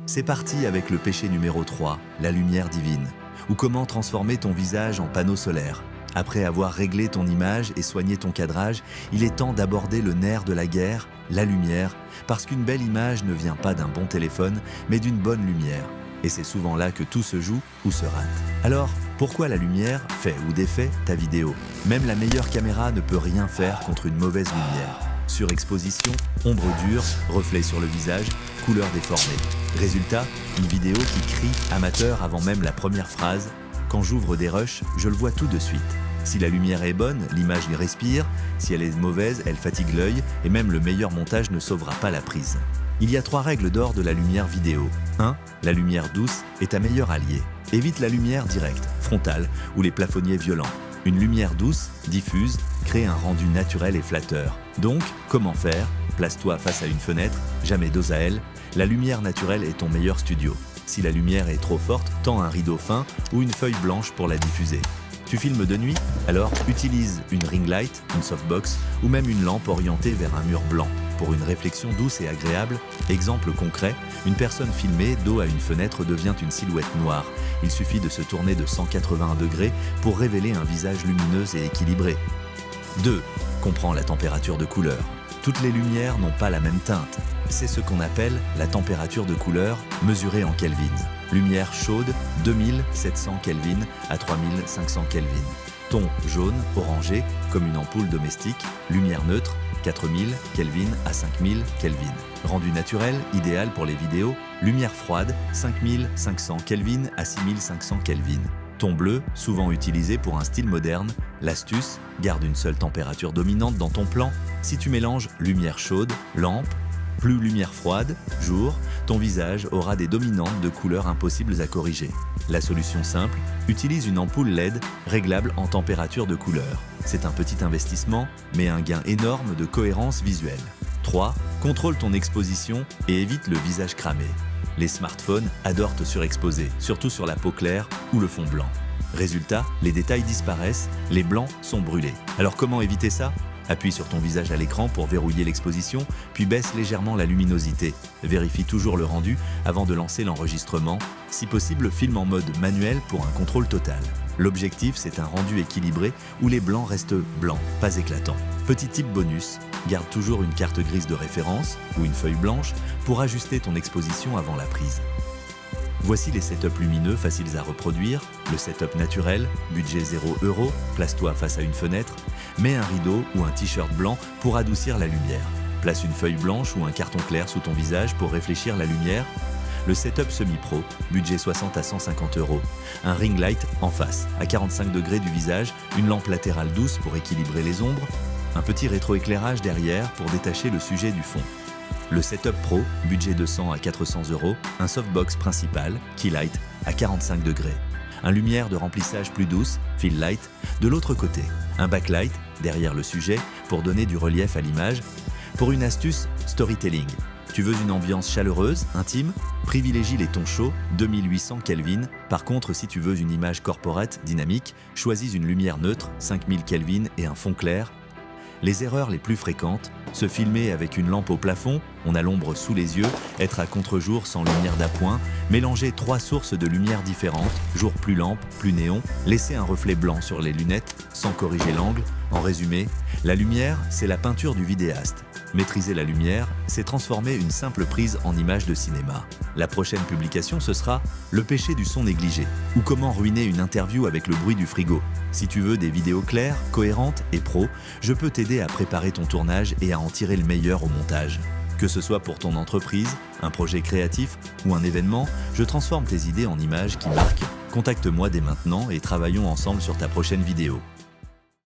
C'est parti avec le péché numéro 3, la lumière divine, ou comment transformer ton visage en panneau solaire. Après avoir réglé ton image et soigné ton cadrage, il est temps d'aborder le nerf de la guerre, la lumière, parce qu'une belle image ne vient pas d'un bon téléphone, mais d'une bonne lumière. Et c'est souvent là que tout se joue ou se rate. Alors, pourquoi la lumière fait ou défait ta vidéo? Même la meilleure caméra ne peut rien faire contre une mauvaise lumière. Surexposition, ombre dure, reflet sur le visage, couleur déformée. Résultat, une vidéo qui crie amateur avant même la première phrase. Quand j'ouvre des rushs, je le vois tout de suite. Si la lumière est bonne, l'image y respire. Si elle est mauvaise, elle fatigue l'œil et même le meilleur montage ne sauvera pas la prise. Il y a 3 règles d'or de la lumière vidéo. 1. La lumière douce est ta meilleure alliée. Évite la lumière directe, frontale ou les plafonniers violents. Une lumière douce, diffuse, crée un rendu naturel et flatteur. Donc, comment faire? Place-toi face à une fenêtre, jamais dos à elle. La lumière naturelle est ton meilleur studio. Si la lumière est trop forte, tends un rideau fin ou une feuille blanche pour la diffuser. Tu filmes de nuit? Alors utilise une ring light, une softbox ou même une lampe orientée vers un mur blanc pour une réflexion douce et agréable. Exemple concret, une personne filmée dos à une fenêtre devient une silhouette noire. Il suffit de se tourner de 180 degrés pour révéler un visage lumineux et équilibré. 2. Comprends la température de couleur. Toutes les lumières n'ont pas la même teinte. C'est ce qu'on appelle la température de couleur mesurée en Kelvin. Lumière chaude, 2700 Kelvin à 3500 Kelvin. Ton jaune, orangé, comme une ampoule domestique. Lumière neutre, 4000 Kelvin à 5000 Kelvin. Rendu naturel, idéal pour les vidéos. Lumière froide, 5500 Kelvin à 6500 Kelvin. Ton bleu, souvent utilisé pour un style moderne. L'astuce, garde une seule température dominante dans ton plan. Si tu mélanges lumière chaude, lampe, plus lumière froide, jour, ton visage aura des dominantes de couleurs impossibles à corriger. La solution simple, utilise une ampoule LED réglable en température de couleur. C'est un petit investissement, mais un gain énorme de cohérence visuelle. 3. Contrôle ton exposition et évite le visage cramé. Les smartphones adorent te surexposer, surtout sur la peau claire ou le fond blanc. Résultat, les détails disparaissent, les blancs sont brûlés. Alors comment éviter ça? Appuie sur ton visage à l'écran pour verrouiller l'exposition, puis baisse légèrement la luminosité. Vérifie toujours le rendu avant de lancer l'enregistrement. Si possible, filme en mode manuel pour un contrôle total. L'objectif, c'est un rendu équilibré où les blancs restent blancs, pas éclatants. Petit tip bonus, garde toujours une carte grise de référence ou une feuille blanche pour ajuster ton exposition avant la prise. Voici les setups lumineux faciles à reproduire. Le setup naturel, budget 0 €, place-toi face à une fenêtre. Mets un rideau ou un t-shirt blanc pour adoucir la lumière. Place une feuille blanche ou un carton clair sous ton visage pour réfléchir la lumière. Le setup semi-pro, budget 60 à 150 €. Un ring light en face, à 45 degrés du visage, une lampe latérale douce pour équilibrer les ombres, un petit rétroéclairage derrière pour détacher le sujet du fond. Le setup pro, budget 200 à 400 €, un softbox principal, key light, à 45 degrés. Un lumière de remplissage plus douce, fill light, de l'autre côté. Un backlight, derrière le sujet, pour donner du relief à l'image. Pour une astuce, storytelling. Tu veux une ambiance chaleureuse, intime? Privilégie les tons chauds, 2800 Kelvin. Par contre, si tu veux une image corporate, dynamique, choisis une lumière neutre, 5000 Kelvin et un fond clair. Les erreurs les plus fréquentes, se filmer avec une lampe au plafond, on a l'ombre sous les yeux, être à contre-jour sans lumière d'appoint, mélanger 3 sources de lumière différentes, jour plus lampe, plus néon, laisser un reflet blanc sur les lunettes sans corriger l'angle. En résumé, la lumière, c'est la peinture du vidéaste. Maîtriser la lumière, c'est transformer une simple prise en image de cinéma. La prochaine publication, ce sera « Le péché du son négligé » ou « Comment ruiner une interview avec le bruit du frigo ». Si tu veux des vidéos claires, cohérentes et pro, je peux t'aider à préparer ton tournage et à en tirer le meilleur au montage. Que ce soit pour ton entreprise, un projet créatif ou un événement, je transforme tes idées en images qui marquent. Contacte-moi dès maintenant et travaillons ensemble sur ta prochaine vidéo.